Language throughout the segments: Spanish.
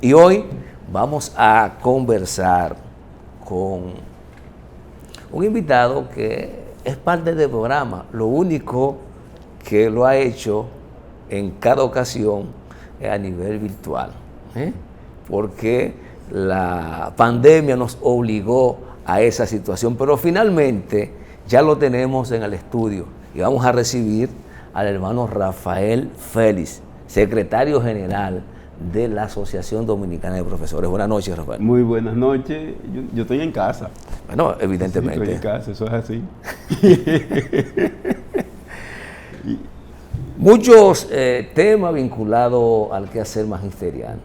Y hoy vamos a conversar con un invitado que es parte del programa. Lo único que lo ha hecho en cada ocasión es a nivel virtual, porque la pandemia nos obligó a esa situación, pero finalmente ya lo tenemos en el estudio y vamos a recibir al hermano Rafael Félix, secretario general de la Asociación Dominicana de Profesores. Buenas noches, Rafael. Muy buenas noches. Yo estoy en casa. Bueno, evidentemente. Sí, estoy en casa, eso es así. Muchos temas vinculados al quehacer magisterial,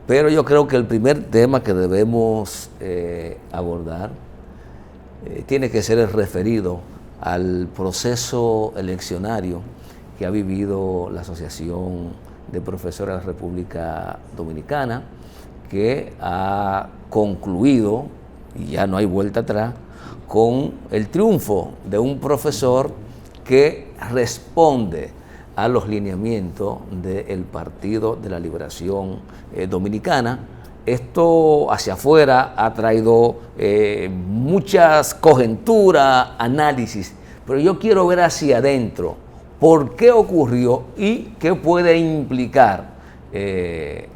pero yo creo que el primer tema que debemos abordar tiene que ser el referido al proceso eleccionario que ha vivido la Asociación de Profesores de la República Dominicana, que ha concluido, y ya no hay vuelta atrás, con el triunfo de un profesor que responde a los lineamientos del Partido de la Liberación Dominicana. Esto hacia afuera ha traído muchas conjeturas, análisis, pero yo quiero ver hacia adentro por qué ocurrió y qué puede implicar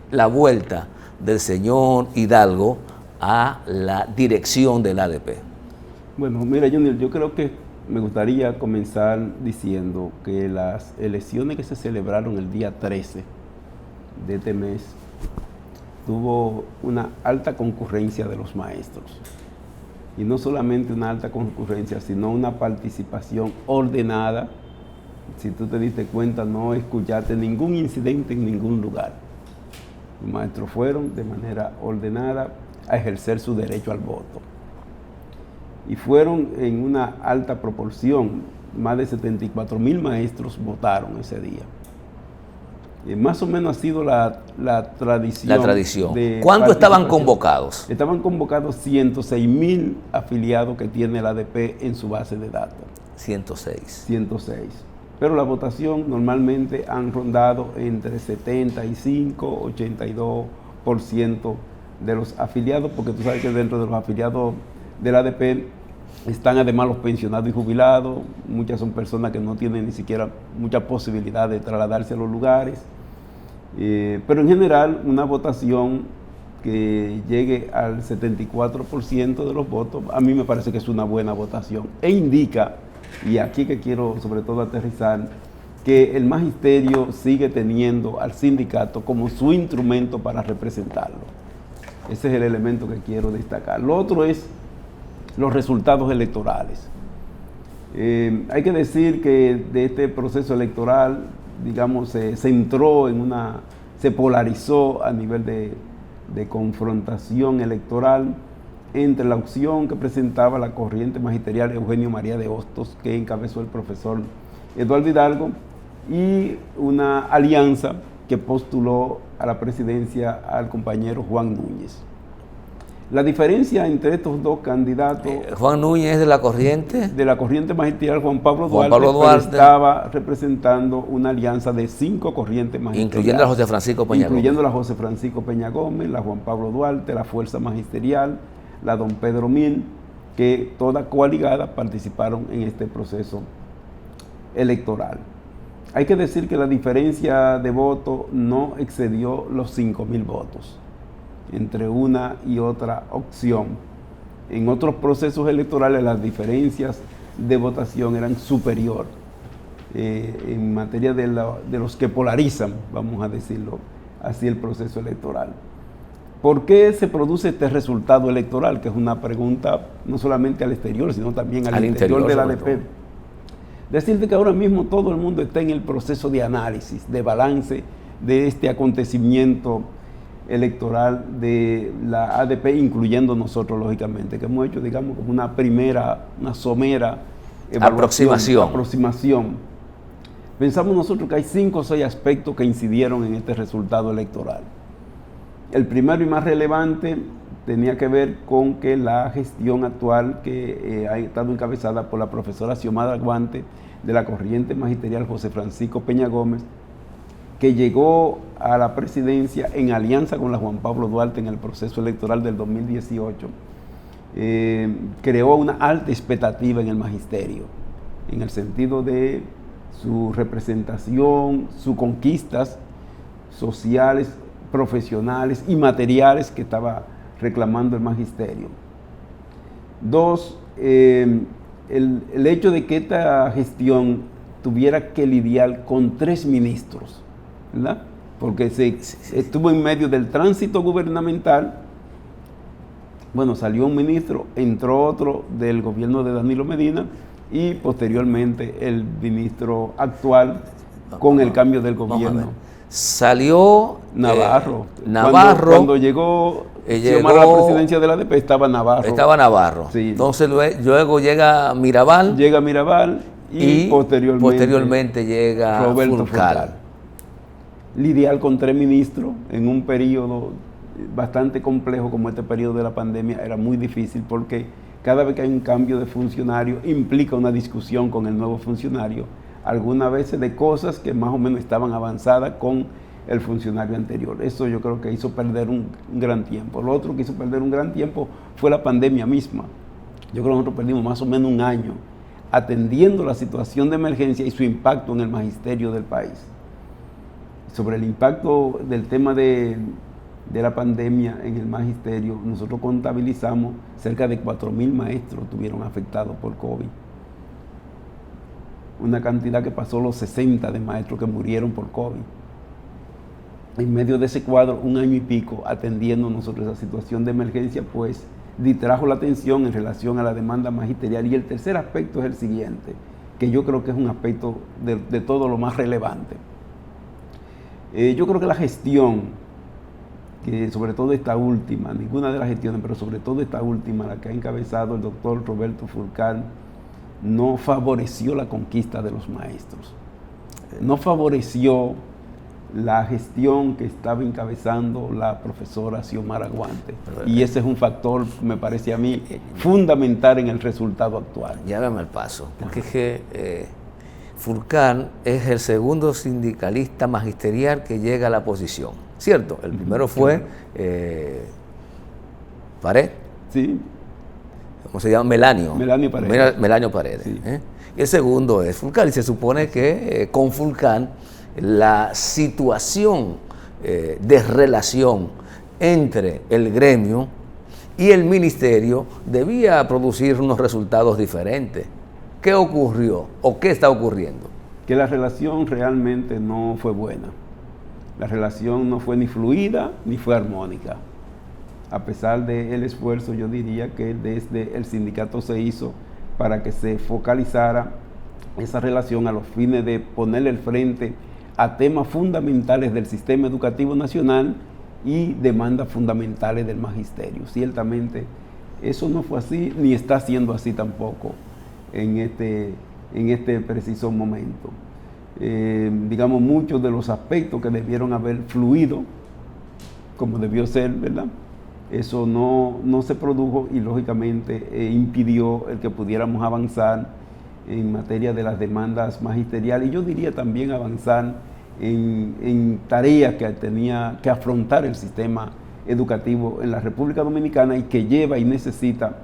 la vuelta del señor Hidalgo a la dirección del ADP. Bueno, mira, Junior, yo creo que me gustaría comenzar diciendo que las elecciones que se celebraron el día 13 de este mes tuvo una alta concurrencia de los maestros. Y no solamente una alta concurrencia, sino una participación ordenada. Si tú te diste cuenta, no escuchaste ningún incidente en ningún lugar. Los maestros fueron de manera ordenada a ejercer su derecho al voto. Y fueron en una alta proporción, más de 74,000 maestros votaron ese día. Más o menos ha sido la tradición. La tradición. ¿Cuántos estaban convocados? Estaban convocados 106,000 afiliados que tiene el ADP en su base de datos. 106. 106. Pero la votación normalmente han rondado entre 75, 82% de los afiliados, porque tú sabes que dentro de los afiliados del ADP están además los pensionados y jubilados. Muchas son personas que no tienen ni siquiera mucha posibilidad de trasladarse a los lugares. Pero en general, una votación que llegue al 74% de los votos, a mí me parece que es una buena votación. E indica, y aquí que quiero sobre todo aterrizar, que el magisterio sigue teniendo al sindicato como su instrumento para representarlo. Ese es el elemento que quiero destacar. Lo otro es los resultados electorales. Hay que decir que de este proceso electoral, digamos, se centró se polarizó a nivel de confrontación electoral entre la opción que presentaba la corriente magisterial Eugenio María de Hostos, que encabezó el profesor Eduardo Hidalgo, y una alianza que postuló a la presidencia al compañero Juan Núñez. La diferencia entre estos dos candidatos... Juan Núñez es de la corriente. De la corriente magisterial Juan Pablo Duarte. Estaba representando una alianza de 5 corrientes magisteriales. Incluyendo a José Francisco Peña Gómez. Incluyendo a José Francisco Peña Gómez, la Juan Pablo Duarte, la Fuerza Magisterial, la Don Pedro Mil, que todas coaligadas participaron en este proceso electoral. Hay que decir que la diferencia de voto no excedió los 5,000 votos entre una y otra opción. En otros procesos electorales las diferencias de votación eran superior en materia de los que polarizan, vamos a decirlo así, el proceso electoral. ¿Por qué se produce este resultado electoral? Que es una pregunta no solamente al exterior, sino también al interior del ADP. Decirte que ahora mismo todo el mundo está en el proceso de análisis, de balance de este acontecimiento electoral de la ADP, incluyendo nosotros, lógicamente, que hemos hecho, digamos, como una somera aproximación. Pensamos nosotros que hay 5 o 6 aspectos que incidieron en este resultado electoral. El primero y más relevante tenía que ver con que la gestión actual, que ha estado encabezada por la profesora Xiomara Guante, de la corriente magisterial José Francisco Peña Gómez, que llegó a la presidencia en alianza con la Juan Pablo Duarte en el proceso electoral del 2018, creó una alta expectativa en el magisterio, en el sentido de su representación, sus conquistas sociales, profesionales y materiales que estaba reclamando el magisterio. Dos, el hecho de que esta gestión tuviera que lidiar con 3 ministros, ¿verdad? Porque estuvo en medio del tránsito gubernamental. Bueno, salió un ministro, entró otro del gobierno de Danilo Medina y posteriormente el ministro actual con el cambio del gobierno. Salió Navarro. Cuando llegó a la presidencia de la ADP estaba Navarro. Estaba Navarro. Sí. Entonces luego llega Mirabal. Llega Mirabal y posteriormente llega Roberto Fulcar. Lidiar con 3 ministros en un periodo bastante complejo como este periodo de la pandemia era muy difícil, porque cada vez que hay un cambio de funcionario implica una discusión con el nuevo funcionario, algunas veces de cosas que más o menos estaban avanzadas con el funcionario anterior. Eso yo creo que hizo perder un gran tiempo. Lo otro que hizo perder un gran tiempo fue la pandemia misma. Yo creo que nosotros perdimos más o menos un año atendiendo la situación de emergencia y su impacto en el magisterio del país. Sobre el impacto del tema de la pandemia en el magisterio, nosotros contabilizamos cerca de 4.000 maestros estuvieron afectados por COVID. Una cantidad que pasó los 60 de maestros que murieron por COVID. En medio de ese cuadro, un año y pico atendiendo nosotros esa situación de emergencia, pues distrajo la atención en relación a la demanda magisterial. Y el tercer aspecto es el siguiente, que yo creo que es un aspecto de todo lo más relevante. Yo creo que la gestión, que sobre todo esta última, ninguna de las gestiones, pero sobre todo esta última, la que ha encabezado el doctor Roberto Fulcar, no favoreció la conquista de los maestros. No favoreció la gestión que estaba encabezando la profesora Xiomara Guante. Y ese es un factor, me parece a mí, fundamental en el resultado actual. Llámame al paso, porque es que Fulcar es el segundo sindicalista magisterial que llega a la posición, ¿cierto? El primero fue Pared. Sí. ¿Cómo se llama? Melanio Paredes. Melanio Paredes. Sí. Y el segundo es Fulcar, y se supone que con Fulcar la situación de relación entre el gremio y el ministerio debía producir unos resultados diferentes. ¿Qué ocurrió o qué está ocurriendo? Que la relación realmente no fue buena. La relación no fue ni fluida ni fue armónica. A pesar del esfuerzo, yo diría que desde el sindicato se hizo para que se focalizara esa relación a los fines de ponerle el frente a temas fundamentales del sistema educativo nacional y demandas fundamentales del magisterio. Ciertamente eso no fue así, ni está siendo así tampoco en este preciso momento. Digamos, muchos de los aspectos que debieron haber fluido como debió ser, ¿verdad? Eso no se produjo y lógicamente impidió el que pudiéramos avanzar en materia de las demandas magisteriales, y yo diría también avanzar en tareas que tenía que afrontar el sistema educativo en la República Dominicana y que lleva y necesita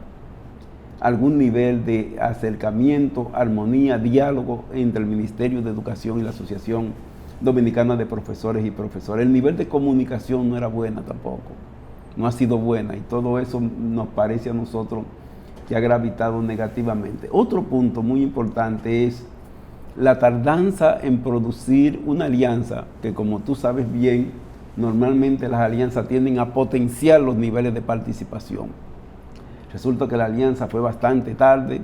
algún nivel de acercamiento, armonía, diálogo entre el Ministerio de Educación y la Asociación Dominicana de Profesores y Profesoras. El nivel de comunicación no era buena tampoco, no ha sido buena, y todo eso nos parece a nosotros que ha gravitado negativamente. Otro punto muy importante es la tardanza en producir una alianza, que como tú sabes bien, normalmente las alianzas tienden a potenciar los niveles de participación. Resulta que la alianza fue bastante tarde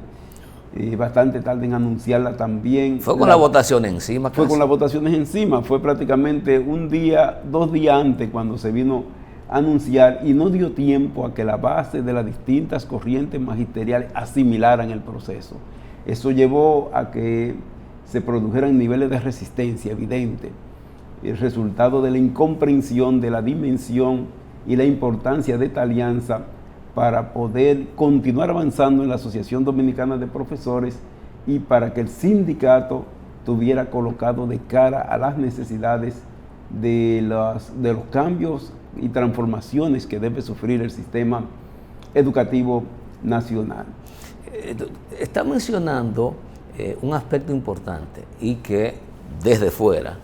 en anunciarla también. Fue con la votación encima. Fue con las votaciones encima, fue prácticamente un día, 2 días antes cuando se vino a anunciar, y no dio tiempo a que la base de las distintas corrientes magisteriales asimilaran el proceso. Eso llevó a que se produjeran niveles de resistencia evidentes, el resultado de la incomprensión de la dimensión y la importancia de esta alianza para poder continuar avanzando en la Asociación Dominicana de Profesores y para que el sindicato tuviera colocado de cara a las necesidades de los cambios y transformaciones que debe sufrir el sistema educativo nacional. Está mencionando un aspecto importante y que desde fuera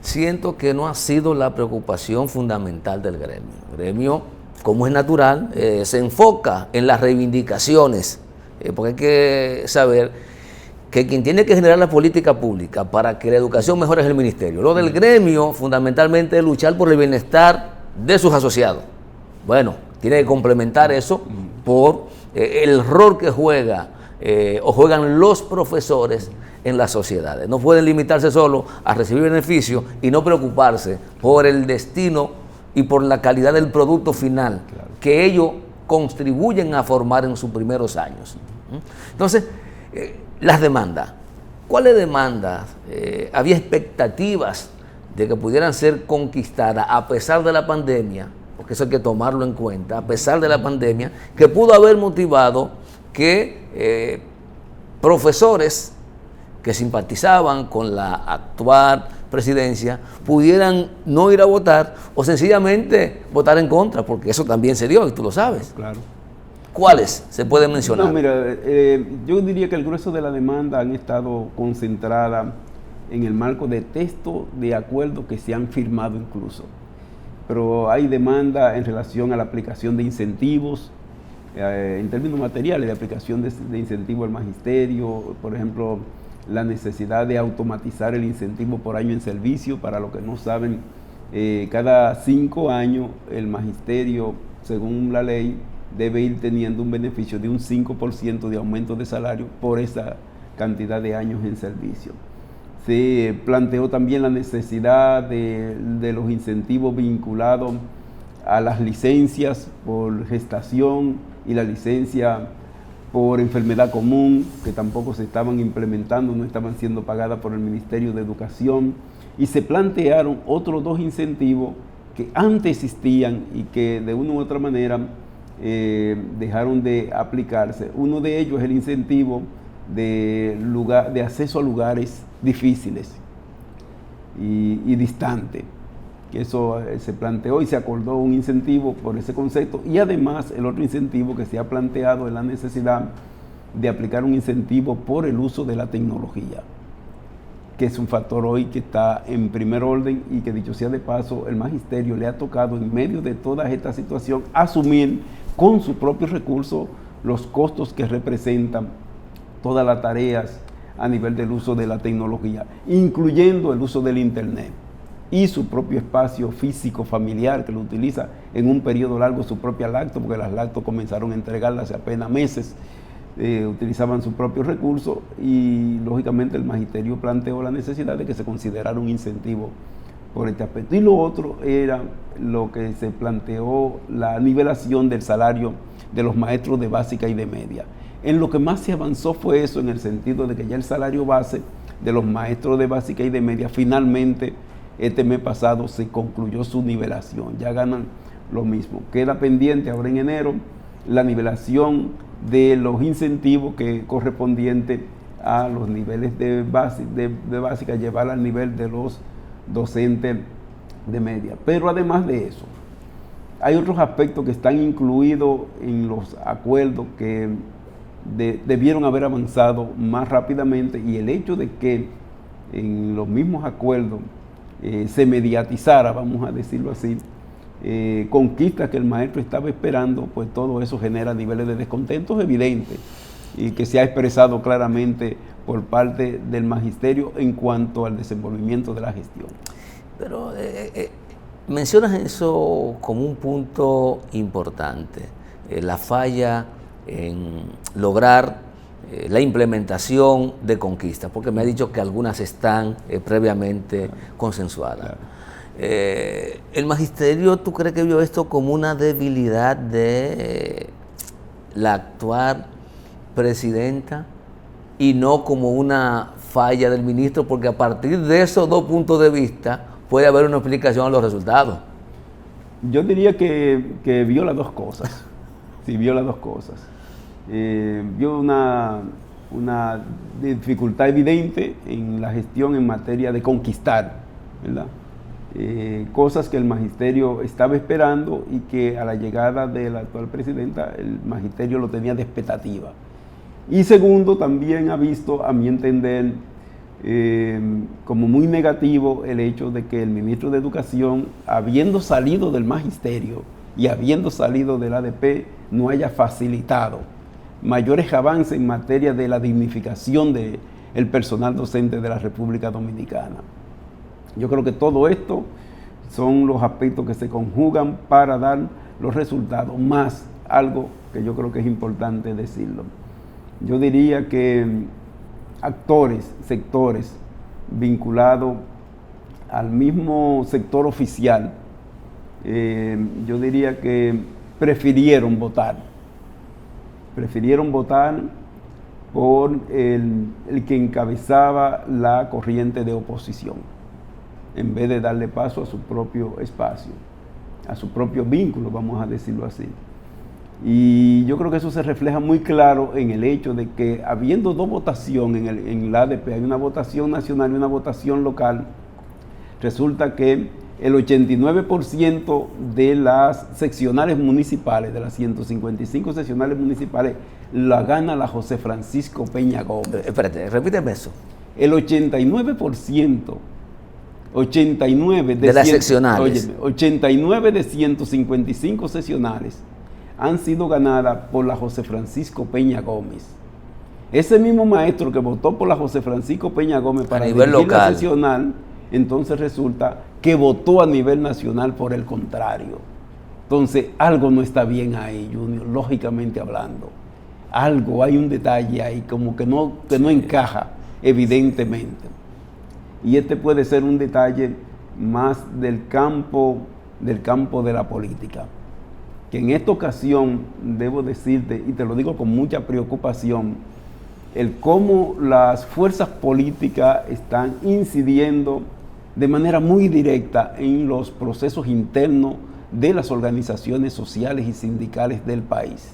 siento que no ha sido la preocupación fundamental del gremio. El gremio, como es natural, se enfoca en las reivindicaciones, porque hay que saber que quien tiene que generar la política pública para que la educación mejore es el ministerio. Lo del gremio fundamentalmente es luchar por el bienestar de sus asociados. Bueno, tiene que complementar eso por el rol que juega o juegan los profesores en las sociedades. No pueden limitarse solo a recibir beneficios y no preocuparse por el destino y por la calidad del producto final que ellos contribuyen a formar en sus primeros años. Entonces, las demandas. ¿Cuáles demandas? Había expectativas de que pudieran ser conquistadas a pesar de la pandemia, porque eso hay que tomarlo en cuenta, a pesar de la pandemia, que pudo haber motivado que profesores que simpatizaban con la actual presidencia pudieran no ir a votar o sencillamente votar en contra, porque eso también se dio y tú lo sabes. Claro. ¿Cuáles se pueden mencionar? No, mira, yo diría que el grueso de la demanda han estado concentrada en el marco de textos de acuerdo que se han firmado incluso. Pero hay demanda en relación a la aplicación de incentivos, en términos materiales, de aplicación de incentivo al magisterio, por ejemplo, la necesidad de automatizar el incentivo por año en servicio. Para los que no saben, cada 5 años el magisterio, según la ley, debe ir teniendo un beneficio de un 5% de aumento de salario por esa cantidad de años en servicio. Se planteó también la necesidad de los incentivos vinculados a las licencias por gestación y la licencia por enfermedad común, que tampoco se estaban implementando, no estaban siendo pagadas por el Ministerio de Educación. Y se plantearon otros 2 incentivos que antes existían y que de una u otra manera dejaron de aplicarse. Uno de ellos es el incentivo de acceso a lugares difíciles y distantes, que eso se planteó y se acordó un incentivo por ese concepto. Y además el otro incentivo que se ha planteado es la necesidad de aplicar un incentivo por el uso de la tecnología, que es un factor hoy que está en primer orden y que, dicho sea de paso, el magisterio le ha tocado en medio de toda esta situación asumir con sus propios recursos los costos que representan todas las tareas a nivel del uso de la tecnología, incluyendo el uso del Internet y su propio espacio físico familiar, que lo utiliza en un periodo largo, su propia lacto, porque las lactos comenzaron a entregarlas hace apenas meses, utilizaban sus propios recursos y lógicamente el magisterio planteó la necesidad de que se considerara un incentivo por este aspecto. Y lo otro era lo que se planteó, la nivelación del salario de los maestros de básica y de media. En lo que más se avanzó fue eso, en el sentido de que ya el salario base de los maestros de básica y de media, finalmente este mes pasado se concluyó su nivelación, ya ganan lo mismo. Queda pendiente ahora en enero la nivelación de los incentivos que correspondiente a los niveles de básica, llevar al nivel de los docentes de media. Pero además de eso, hay otros aspectos que están incluidos en los acuerdos que debieron haber avanzado más rápidamente, y el hecho de que en los mismos acuerdos se mediatizara, vamos a decirlo así, conquistas que el maestro estaba esperando, pues todo eso genera niveles de descontentos evidentes y que se ha expresado claramente por parte del magisterio en cuanto al desenvolvimiento de la gestión. Pero mencionas eso como un punto importante, la falla en lograr la implementación de conquistas, porque me ha dicho que algunas están previamente consensuadas. Claro. ¿El magisterio, tú crees que vio esto como una debilidad de la actual presidenta y no como una falla del ministro? Porque a partir de esos 2 puntos de vista puede haber una explicación a los resultados. Yo diría que vio las 2 cosas. Sí, vio las 2 cosas. Vio una dificultad evidente en la gestión en materia de conquistar, ¿verdad? cosas que el magisterio estaba esperando y que a la llegada de la actual presidenta el magisterio lo tenía de expectativa. Y segundo, también ha visto, a mi entender, como muy negativo el hecho de que el ministro de Educación, habiendo salido del magisterio y habiendo salido del ADP, no haya facilitado mayores avances en materia de la dignificación del personal docente de la República Dominicana. Yo creo que todo esto son los aspectos que se conjugan para dar los resultados, más algo que yo creo que es importante decirlo. Yo diría que actores, sectores vinculados al mismo sector oficial, yo diría que prefirieron votar por el que encabezaba la corriente de oposición, en vez de darle paso a su propio espacio, a su propio vínculo, vamos a decirlo así. Y yo creo que eso se refleja muy claro en el hecho de que, habiendo dos votaciones en la ADP, hay una votación nacional y una votación local, resulta que el 89% de las seccionales municipales, de las 155 seccionales municipales, la gana la José Francisco Peña Gómez. Espérate, repíteme eso. El 89%, 89 de las seccionales. Óyeme, 89 de 155 seccionales han sido ganadas por la José Francisco Peña Gómez. Ese mismo maestro que votó por la José Francisco Peña Gómez para dirigir la seccional, entonces resulta que votó a nivel nacional por el contrario. Entonces, algo no está bien ahí, Junior, lógicamente hablando. Algo, hay un detalle ahí como que no encaja, evidentemente. Y este puede ser un detalle más del campo de la política. Que en esta ocasión, debo decirte, y te lo digo con mucha preocupación, el cómo las fuerzas políticas están incidiendo de manera muy directa en los procesos internos de las organizaciones sociales y sindicales del país.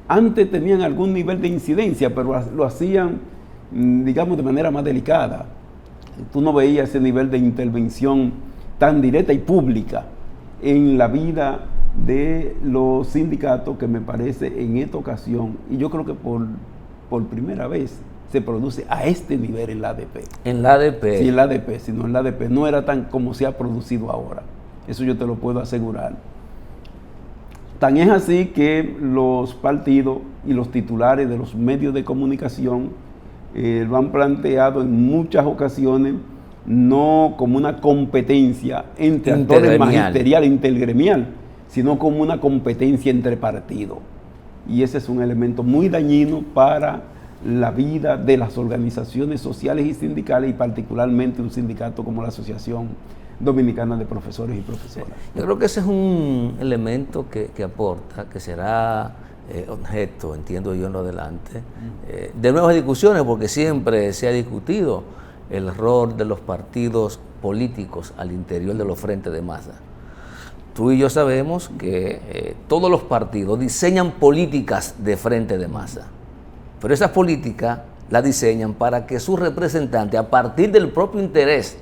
Antes tenían algún nivel de incidencia, pero lo hacían, digamos, de manera más delicada. Tú no veías ese nivel de intervención tan directa y pública en la vida de los sindicatos que me parece en esta ocasión, y yo creo que por primera vez se produce a este nivel en la ADP. En la ADP. Sí, en la ADP, sino en la ADP. No era tan como se ha producido ahora. Eso yo te lo puedo asegurar. Tan es así que los partidos y los titulares de los medios de comunicación lo han planteado en muchas ocasiones, no como una competencia entre actores magisterial, intergremial, sino como una competencia entre partidos. Y ese es un elemento muy dañino para la vida de las organizaciones sociales y sindicales, y particularmente un sindicato como la Asociación Dominicana de Profesores y Profesoras. Yo creo que ese es un elemento que aporta, que será objeto, entiendo yo en lo adelante, de nuevas discusiones, porque siempre se ha discutido el rol de los partidos políticos al interior de los frentes de masa. Tú y yo sabemos que todos los partidos diseñan políticas de frente de masa, pero esas políticas las diseñan para que sus representantes, a partir del propio interés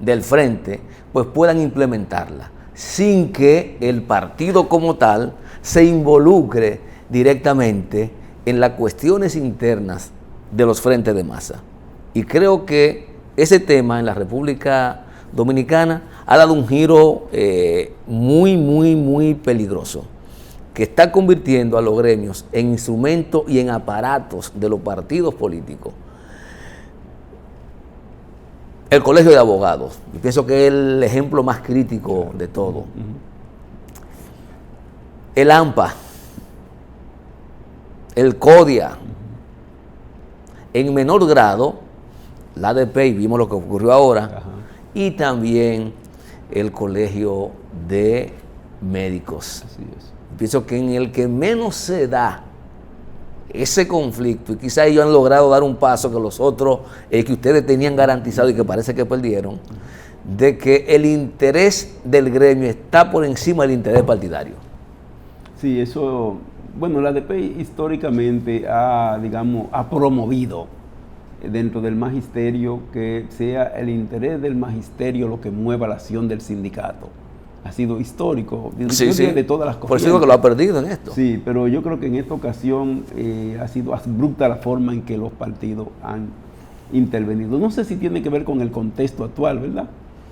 del frente, pues puedan implementarla, sin que el partido como tal se involucre directamente en las cuestiones internas de los frentes de masa. Y creo que ese tema en la República Dominicana ha dado un giro muy peligroso, que está convirtiendo a los gremios en instrumentos y en aparatos de los partidos políticos. El Colegio de Abogados, yo pienso que es el ejemplo más crítico de todo. El AMPA, el CODIA, en menor grado, la ADP, y vimos lo que ocurrió ahora, y también el Colegio de Médicos. Así es. Pienso que en el que menos se da ese conflicto, y quizás ellos han logrado dar un paso que los otros, que ustedes tenían garantizado y que parece que perdieron, de que el interés del gremio está por encima del interés partidario. Sí, eso, bueno, la ADP históricamente ha promovido dentro del magisterio, que sea el interés del magisterio lo que mueva la acción del sindicato. Ha sido histórico, de todas las cosas. Por eso digo que lo ha perdido en esto. Sí, pero yo creo que en esta ocasión ha sido abrupta la forma en que los partidos han intervenido. No sé si tiene que ver con el contexto actual, ¿verdad?,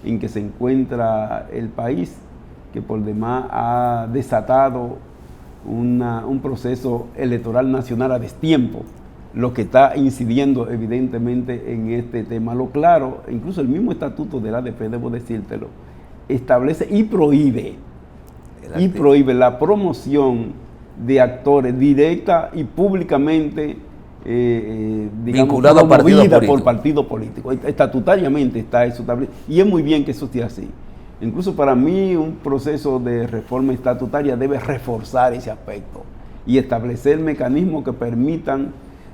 en que se encuentra el país, que por demás ha desatado un proceso electoral nacional a destiempo, lo que está incidiendo evidentemente en este tema. Lo claro, incluso el mismo estatuto del ADP, debo decírtelo, establece y prohíbe la promoción de actores directa y públicamente vinculado a por partido político. Estatutariamente está eso establecido, y es muy bien que eso esté así. Incluso para mí un proceso de reforma estatutaria debe reforzar ese aspecto y establecer mecanismos que permitan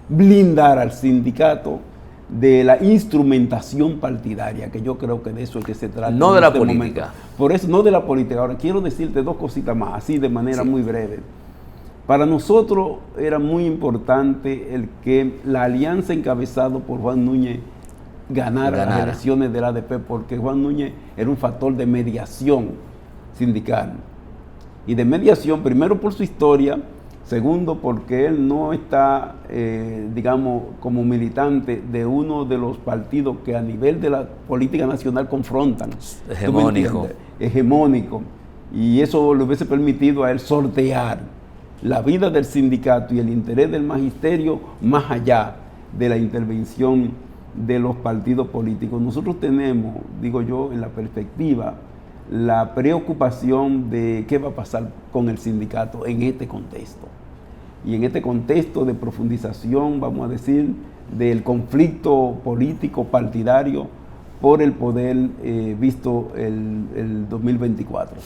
blindar al sindicato de la instrumentación partidaria, que yo creo que de eso es que se trata. No de la política. Por eso, no de la política. Ahora, quiero decirte dos cositas más, así de manera muy breve. Para nosotros era muy importante el que la alianza encabezada por Juan Núñez ganara las elecciones del ADP, porque Juan Núñez era un factor de mediación sindical. Y de mediación, primero por su historia, segundo porque él no está, digamos, como militante de uno de los partidos que a nivel de la política nacional confrontan. Hegemónico. Y eso le hubiese permitido a él sortear la vida del sindicato y el interés del magisterio más allá de la intervención de los partidos políticos. Nosotros tenemos, digo yo, en la perspectiva, la preocupación de qué va a pasar con el sindicato en este contexto. Y en este contexto de profundización, vamos a decir, del conflicto político partidario por el poder visto el 2024.